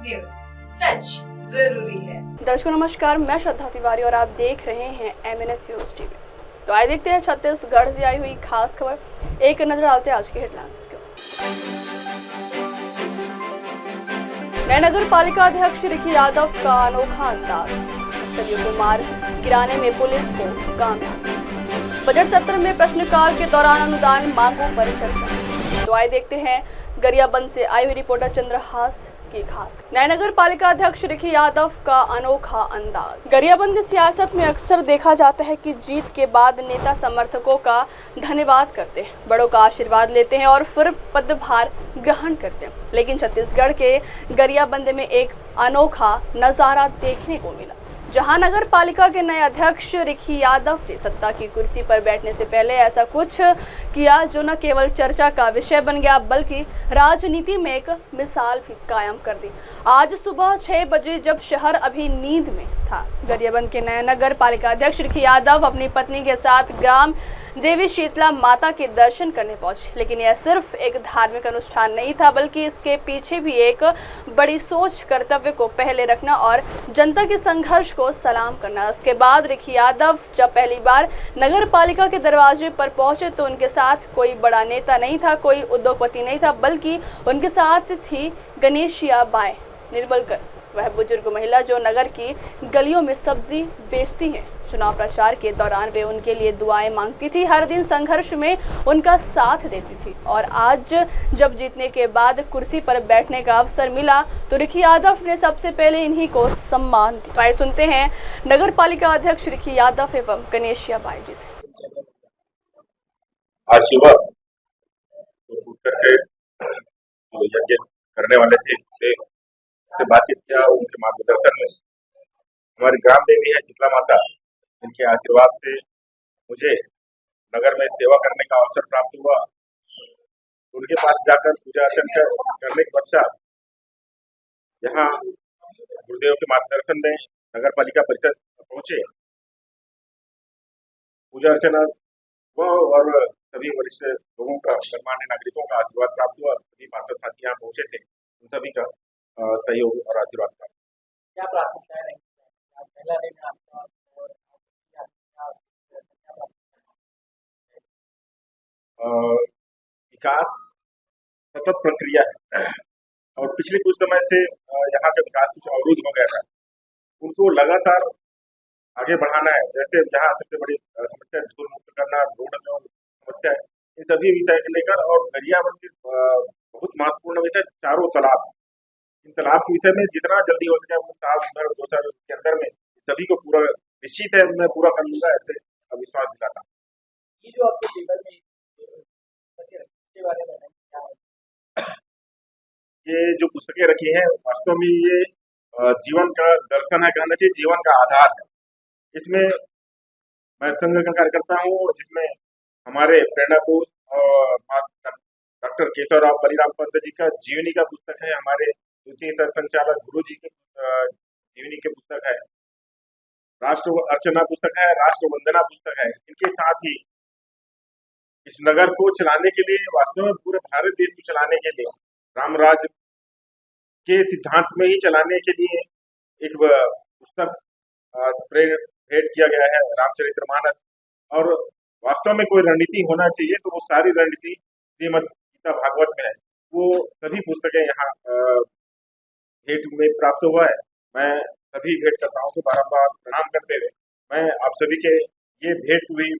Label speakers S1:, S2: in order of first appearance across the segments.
S1: News, सच जरूरी है।
S2: दर्शकों नमस्कार, मैं श्रद्धा तिवारी और आप देख रहे हैं MNS न्यूज टीवी। तो आइए देखते हैं छत्तीसगढ़ से आई हुई खास खबर। एक नजर डालते हैं आज के हेडलाइंस को। नए नगर पालिका अध्यक्ष रिखी यादव का अनोखा अंदाज, नक्सलियों को मार गिराने में पुलिस को कामयाब। बजट सत्र में प्रश्नकाल के दौरान अनुदान मांगों पर चर्चा। तो आइए देखते हैं गरियाबंद से आई हुई रिपोर्टर चंद्रहास की खास। नए नगर पालिका अध्यक्ष रिखी यादव का अनोखा अंदाज। गरियाबंद सियासत में अक्सर देखा जाता है कि जीत के बाद नेता समर्थकों का धन्यवाद करते हैं, बड़ों का आशीर्वाद लेते हैं और फिर पदभार ग्रहण करते हैं। लेकिन छत्तीसगढ़ के गरियाबंद में एक अनोखा नजारा देखने को मिला, जहां नगर पालिका के नए अध्यक्ष रिखी यादव ने सत्ता की कुर्सी पर बैठने से पहले ऐसा कुछ किया जो न केवल चर्चा का विषय बन गया बल्कि राजनीति में एक मिसाल भी कायम कर दी। आज सुबह 6 बजे जब शहर अभी नींद में था, गरियाबंद के नए नगर पालिका अध्यक्ष रिखी यादव अपनी पत्नी के साथ ग्राम देवी शीतला माता के दर्शन करने पहुंचे। लेकिन यह सिर्फ एक धार्मिक अनुष्ठान नहीं था, बल्कि इसके पीछे भी एक बड़ी सोच, कर्तव्य को पहले रखना और जनता के संघर्ष को सलाम करना। इसके बाद रिखी यादव जब पहली बार नगर पालिका के दरवाजे पर पहुंचे तो उनके साथ कोई बड़ा नेता नहीं था, कोई उद्योगपति नहीं था, बल्कि उनके साथ थी गणेशिया बाई निर्मलकर, वह बुजुर्ग महिला जो नगर की गलियों में सब्जी बेचती हैं। चुनाव प्रचार के दौरान वे उनके लिए दुआएं मांगती थी, हर दिन संघर्ष में उनका साथ देती थी। और आज जब जीतने के बाद कुर्सी पर बैठने का अवसर मिला तो रिखी यादव ने सबसे पहले इन्हीं को सम्मान दिया। तो आइए सुनते हैं नगर पालिका अध्यक्ष रिखी यादव एवं गणेशिया बाई जी से।
S3: आज सुबह यज्ञ करने वाले थे से बातचीत किया। उनके मार्गदर्शन में हमारी ग्राम देवी है शीतला माता, इनके आशीर्वाद से मुझे नगर में सेवा करने का अवसर प्राप्त हुआ। उनके पास जाकर पूजा अर्चना करने के पश्चात यहाँ गुरुदेव के मार्गदर्शन में नगर पालिका परिषद पहुंचे। पूजा अर्चना हुआ और सभी वरिष्ठ लोगों का, गणमान्य नागरिकों का आशीर्वाद प्राप्त हुआ। सभी पार्षद साथी यहाँ पहुंचे थे, उन सभी का सहयोग और आशीर्वाद का।
S4: क्या प्राथमिकताएं रही? पहला दिन आपका
S3: विकास सतत प्रक्रिया है और पिछले कुछ समय से यहाँ का विकास कुछ अवरुद्ध हो गया था, उनको लगातार आगे बढ़ाना है। जैसे यहाँ सबसे बड़ी समस्या धूल मुक्त करना, रोड में समस्या है, इन सभी विषय को लेकर और गरियाबंद की बहुत महत्वपूर्ण विषय चारों तालाब, इन तालाब के विषय में जितना जल्दी हो सके साल भर 2 साल के अंदर में सभी को पूरा निश्चित है मैं पूरा कर लूंगा, ऐसे विश्वास दिलाता हूँ।
S4: ये जो आपके टेबल में इसके बारे में क्या है?
S3: ये जो पुस्तकें रखी हैं वास्तव में ये जीवन का दर्शन है, कहना चाहिए जीवन का आधार है। इसमें मैं संघ का कार्यकर्ता हूँ, जिसमें हमारे प्रेरणा पुरुष डॉक्टर केशवराव बलिराम पंत जी का जीवनी का पुस्तक है, हमारे द्वितीय सर संचालक गुरु जी के जीवनी के पुस्तक है, राष्ट्र अर्चना पुस्तक है, राष्ट्र वंदना पुस्तक है। इनके साथ ही इस नगर को चलाने के लिए, वास्तव में पूरे भारत देश को चलाने के लिए, रामराज के सिद्धांत में ही चलाने के लिए एक पुस्तक भेंट किया गया है, रामचरितमानस। और वास्तव में कोई रणनीति होना चाहिए तो वो सारी रणनीति श्रीमद् गीता भागवत में है। वो सभी पुस्तकें यहाँ भेंट में प्राप्त हुआ है। मैं सभी भेंट करताओं को बारम्बार प्रणाम करते हुए मैं आप सभी के ये भेंट हुई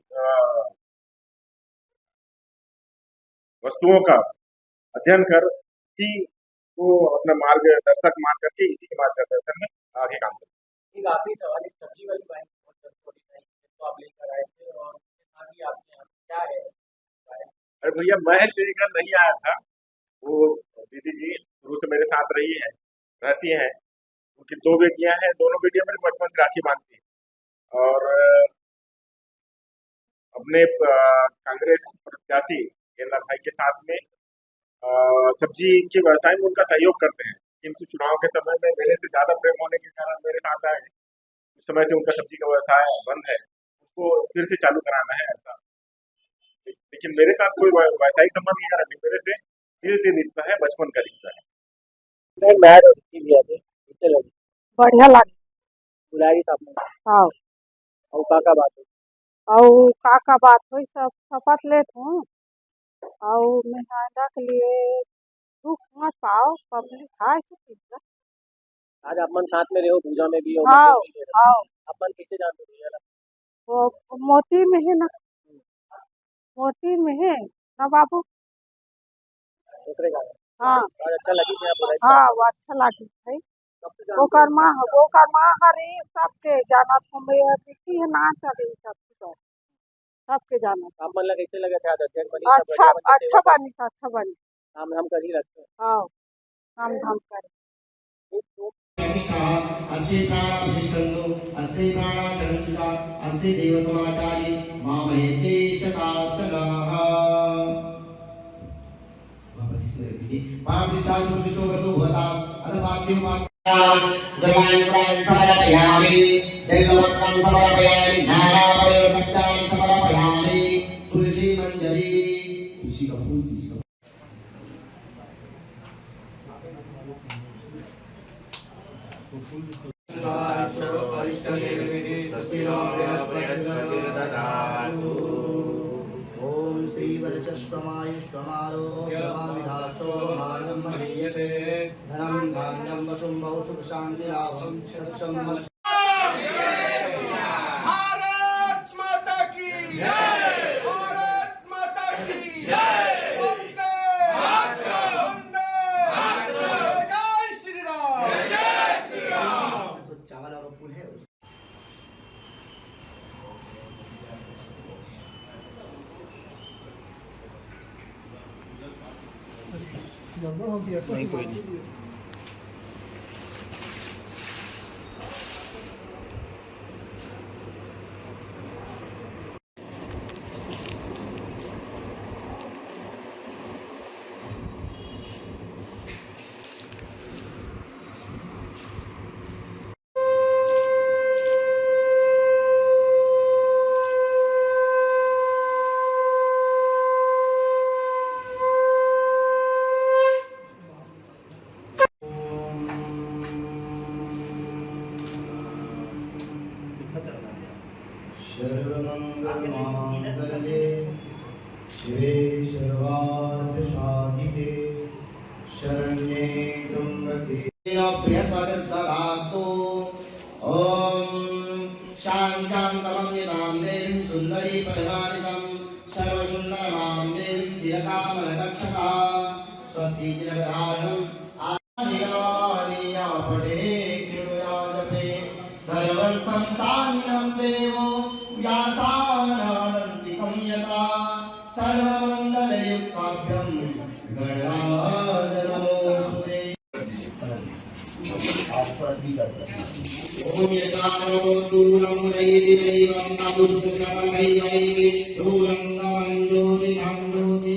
S3: वस्तुओं का अध्ययन कर इसी को अपना मार्गदर्शक मान करके इसी के मार्गदर्शन में आगे काम करें।
S4: एक आखिरी सवाल, एक सब्जी वाली बाइक तो आप लेकर आए थे और आगे आपके यहाँ क्या है?
S3: अरे भैया मैं लेकर नहीं आया था, वो दीदी जी शुरू से मेरे साथ रही है, रहती हैं। उनकी 2 बेटियां हैं, दोनों बेटियां मेरे बचपन से राखी बांधती हैं और अपने कांग्रेस प्रत्याशी गेंदा भाई के साथ में सब्जी के व्यवसाय में उनका सहयोग करते हैं, किंतु चुनाव के समय में मेरे से ज्यादा प्रेम होने के कारण मेरे साथ आए। उस समय से उनका सब्जी का व्यवसाय बंद है, उसको फिर से चालू कराना है ऐसा। लेकिन मेरे साथ कोई वैसा ही संबंध नहीं है, मेरे से दिल से रिश्ता है, बचपन का रिश्ता है।
S4: नहीं मैच होती भी है चलो
S5: बढ़िया लागे।
S4: बुलाएगी साहब ने
S5: हाँ
S4: और का बात है
S5: और का बात हुई सब शपथ लेत हूँ और मेहंदा के लिए दुख मत पाओ, पब्लिक है ऐसे चीज़।
S4: आज अपन साथ में रहो पूजा में भी हो
S5: हाँ
S4: मंदिर में भी
S5: हाँ
S4: रहो। अपन किसे जानते हो यार
S5: वो मोती में है ना, मोती में है ना बाबू।
S4: छोकरे का
S5: हाँ
S4: आज अच्छा लगी थी बुलाई
S5: हाँ वो अच्छा लागी है। ओकर माँ हरे सबके जाना तुम बिकी है ना चले सबके जाना।
S4: आप मन लगा कैसे लगा था अध्यक्ष बनी सब
S5: अच्छा
S4: बढ़िया
S5: अच्छा बनी अच्छा बनी।
S4: हम कर ही रखते हैं
S5: हाँ हम धाम करे।
S6: अस्य प्राणाभिष्टन्दो अस्य प्राणाचरन्तुजा अस्य देवतमाचार्य मामहेते शकाशनाः वापस इसे रखिए पापिष्टाः प्रतिष्ठो गतो भवता अथवात्यो जमायं समर्पयामि देववत्रं समर्पयामि नानापरिवर्तनानि समर्पयामि तुलसी मंजरी तुलसी का फूल तुलसी ओम श्री वरचस्वमायुष्वमारोग्यमाविधाचो मार्गं महीयते धनं धान्यं वशुं बहु सुख शान्तिराभं सत्सं
S7: भारत माता की जय, भारत माता की जय, वंदे वंदे जय श्री राम, जय श्री राम।
S6: चावल और फूल है
S4: नहीं कोई नहीं
S6: सर्वमंगलमांगल्ये शिवे सर्वार्थसाधिके शरण्ये त्र्यंबके प्रियपदददातु ओम शांतां यदां देवीं सुंदरी परिवारितं सर्वसुंदरमां देवीं तिलकामलदक्षता स्वस्ति जगदारणं आनिया पठे चिरुया जपे सर्वर्थं सानिनं देवो व्यासानन्तिकं यथा सर्वमङ्गलयुक्ताभ्यं गणराज नमोऽस्तुते। ओम यतानो दूरं वैदिदैवं नादुष्टकरमैवै दूरं नमञ्जोति नान्दोति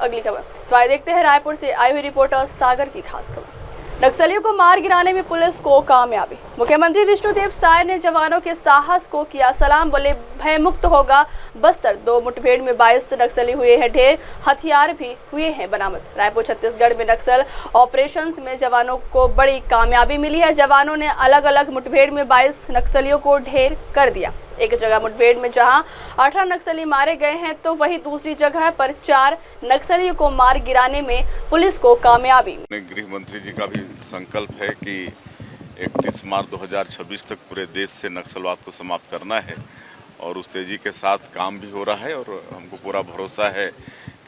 S2: अगली खबर तो आइए देखते हैं रायपुर से आई हुई रिपोर्टर सागर की खास खबर। नक्सलियों को मार गिराने में पुलिस को कामयाबी। मुख्यमंत्री विष्णुदेव साय ने जवानों के साहस को किया सलाम, बोले भयमुक्त होगा बस्तर। 2 मुठभेड़ में 22 नक्सली हुए हैं ढेर, हथियार भी हुए हैं बरामद। रायपुर छत्तीसगढ़ में नक्सल ऑपरेशंस में जवानों को बड़ी कामयाबी मिली है। जवानों ने अलग अलग मुठभेड़ में 22 नक्सलियों को ढेर कर दिया। एक जगह मुठभेड़ में जहां 18 नक्सली मारे गए हैं तो वहीं दूसरी जगह पर 4 नक्सलियों को मार गिराने में पुलिस को कामयाबी।
S8: गृह मंत्री जी का भी संकल्प है कि 31 मार्च 2026 तक पूरे देश से नक्सलवाद को समाप्त करना है और उस तेजी के साथ काम भी हो रहा है और हमको पूरा भरोसा है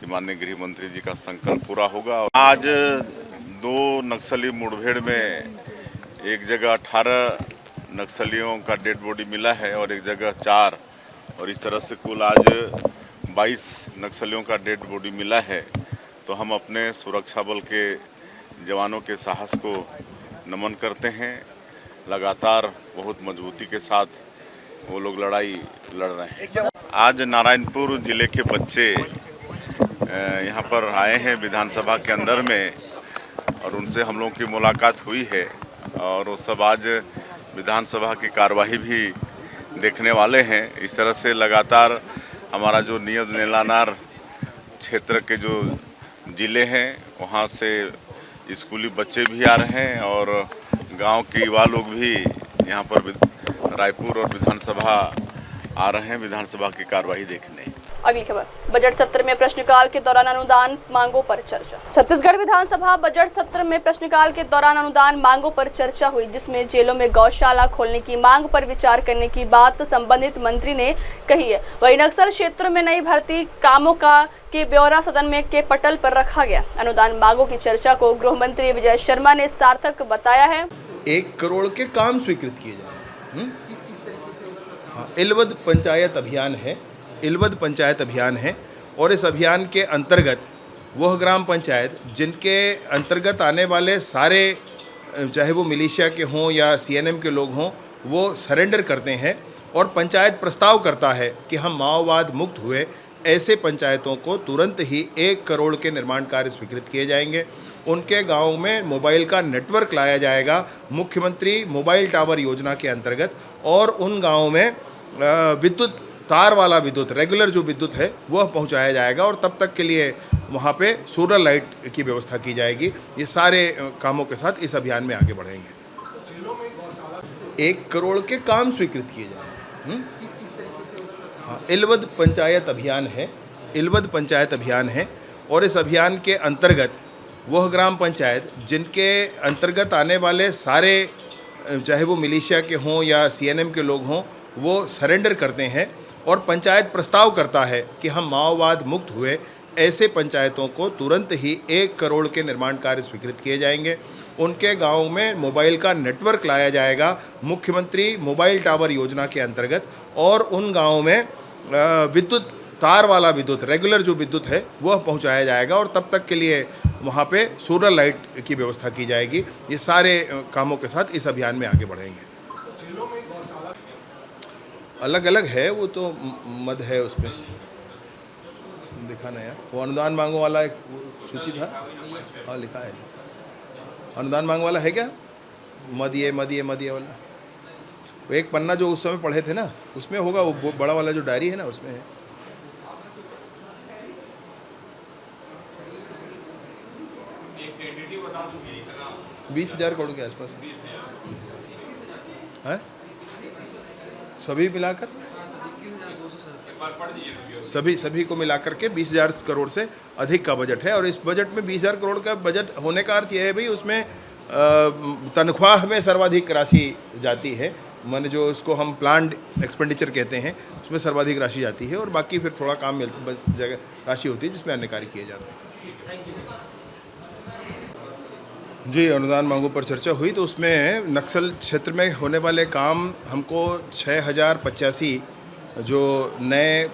S8: कि माननीय गृह मंत्री जी का संकल्प पूरा होगा। आज 2 नक्सली मुठभेड़ में एक जगह 18 नक्सलियों का डेड बॉडी मिला है और एक जगह 4 और इस तरह से कुल आज 22 नक्सलियों का डेड बॉडी मिला है। तो हम अपने सुरक्षा बल के जवानों के साहस को नमन करते हैं। लगातार बहुत मजबूती के साथ वो लोग लड़ाई लड़ रहे हैं। आज नारायणपुर जिले के बच्चे यहाँ पर आए हैं विधानसभा के अंदर में और उनसे हम लोगों की मुलाकात हुई है और वो सब आज विधानसभा की कार्यवाही भी देखने वाले हैं। इस तरह से लगातार हमारा जो नियत नीलानार क्षेत्र के जो ज़िले हैं वहाँ से स्कूली बच्चे भी आ रहे हैं और गांव के युवा लोग भी यहाँ पर रायपुर और विधानसभा आ रहे हैं विधानसभा की कार्यवाही देखने।
S2: अगली खबर, बजट सत्र में प्रश्नकाल के दौरान अनुदान मांगों पर चर्चा। छत्तीसगढ़ विधानसभा बजट सत्र में प्रश्नकाल के दौरान अनुदान मांगों पर चर्चा हुई, जिसमें जेलों में गौशाला खोलने की मांग पर विचार करने की बात संबंधित मंत्री ने कही है। वहीं नक्सल क्षेत्रों में नई भर्ती कामों के ब्यौरा सदन में के पटल पर रखा गया। अनुदान मांगों की चर्चा को गृह मंत्री विजय शर्मा ने सार्थक बताया है।
S9: 1 करोड़ के काम स्वीकृत किए जाए। इलवद पंचायत अभियान है, इलवद पंचायत अभियान है और इस अभियान के अंतर्गत वह ग्राम पंचायत जिनके अंतर्गत आने वाले सारे, चाहे वो मिलिशिया के हों या सीएनएम के लोग हों, वो सरेंडर करते हैं और पंचायत प्रस्ताव करता है कि हम माओवाद मुक्त हुए, ऐसे पंचायतों को तुरंत ही 1 करोड़ के निर्माण कार्य स्वीकृत किए जाएंगे। उनके गांव में मोबाइल का नेटवर्क लाया जाएगा मुख्यमंत्री मोबाइल टावर योजना के अंतर्गत और उन गांवों में विद्युत, तार वाला विद्युत, रेगुलर जो विद्युत है वह पहुंचाया जाएगा और तब तक के लिए वहां पे सोलर लाइट की व्यवस्था की जाएगी। ये सारे कामों के साथ इस अभियान में आगे बढ़ेंगे। 1 करोड़ के काम स्वीकृत किए जाए। इलवद पंचायत अभियान है, इलवद पंचायत अभियान है और इस अभियान के अंतर्गत वह ग्राम पंचायत जिनके अंतर्गत आने वाले सारे, चाहे वो मिलिशिया के हों या सीएनएम के लोग हों, वो सरेंडर करते हैं और पंचायत प्रस्ताव करता है कि हम माओवाद मुक्त हुए, ऐसे पंचायतों को तुरंत ही 1 करोड़ के निर्माण कार्य स्वीकृत किए जाएंगे। उनके गांव में मोबाइल का नेटवर्क लाया जाएगा मुख्यमंत्री मोबाइल टावर योजना के अंतर्गत और उन गांवों में विद्युत, तार वाला विद्युत, रेगुलर जो विद्युत है वह पहुंचाया जाएगा और तब तक के लिए वहां पे सोलर लाइट की व्यवस्था की जाएगी। ये सारे कामों के साथ इस अभियान में आगे बढ़ेंगे। अलग अलग है, वो तो मद है, उसमें दिखाना यार। वो अनुदान मांगों वाला एक सूची था, हाँ लिखा है। अनुदान मांगों वाला है क्या? मदिए वाला वो एक पन्ना जो उस समय पढ़े थे ना, उसमें होगा। वो बड़ा वाला जो डायरी है ना, उसमें है। एक 20,000 करोड़ के आसपास है, सभी मिलाकर, सभी को मिलाकर के 20,000 करोड़ से अधिक का बजट है। और इस बजट में 20,000 करोड़ का बजट होने का अर्थ यह है भाई, उसमें तनख्वाह में सर्वाधिक राशि जाती है, माने जो उसको हम प्लान्ड एक्सपेंडिचर कहते हैं, उसमें सर्वाधिक राशि जाती है और बाकी फिर थोड़ा काम बस जगह राशि होती है जिसमें अन्य कार्य किए जाते हैं। जी, अनुदान मांगों पर चर्चा हुई तो उसमें नक्सल क्षेत्र में होने वाले काम हमको 6085 जो नए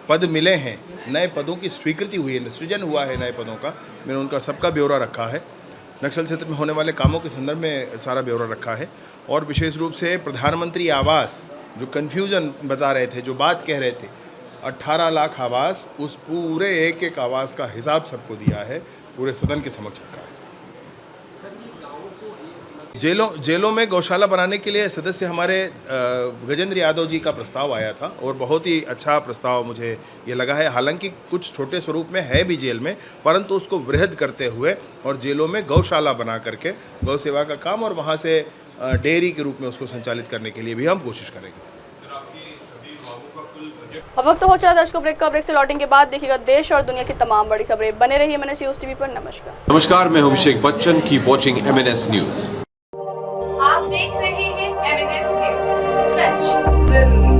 S9: पद मिले हैं, नए पदों की स्वीकृति हुई है, सृजन हुआ है नए पदों का। मैंने उनका सबका ब्यौरा रखा है। नक्सल क्षेत्र में होने वाले कामों के संदर्भ में सारा ब्यौरा रखा है और विशेष रूप से प्रधानमंत्री आवास, जो कन्फ्यूज़न बता रहे थे, जो बात कह रहे थे, 18 लाख आवास, उस पूरे एक आवास का हिसाब सबको दिया है, पूरे सदन के समक्ष रखा है। जेलों में गौशाला बनाने के लिए सदस्य हमारे गजेंद्र यादव जी का प्रस्ताव आया था और बहुत ही अच्छा प्रस्ताव मुझे ये लगा है। हालांकि कुछ छोटे स्वरूप में है भी जेल में, परंतु उसको वृहद करते हुए और जेलों में गौशाला बना करके गौ सेवा का काम और वहाँ से डेयरी के रूप में उसको संचालित करने के लिए भी हम कोशिश करेंगे।
S2: अब वक्त हो चला दर्शकों ब्रेक का। ब्रेक से लौटने के बाद देखिएगा देश और दुनिया की तमाम बड़ी खबरें। बने रहिए MNS न्यूज़ टीवी पर।
S10: नमस्कार, मैं हूं Abhishek Bachchan. Keep watching MNS news.
S1: आप देख रहे हैं MNS न्यूज़, सच जरूरी।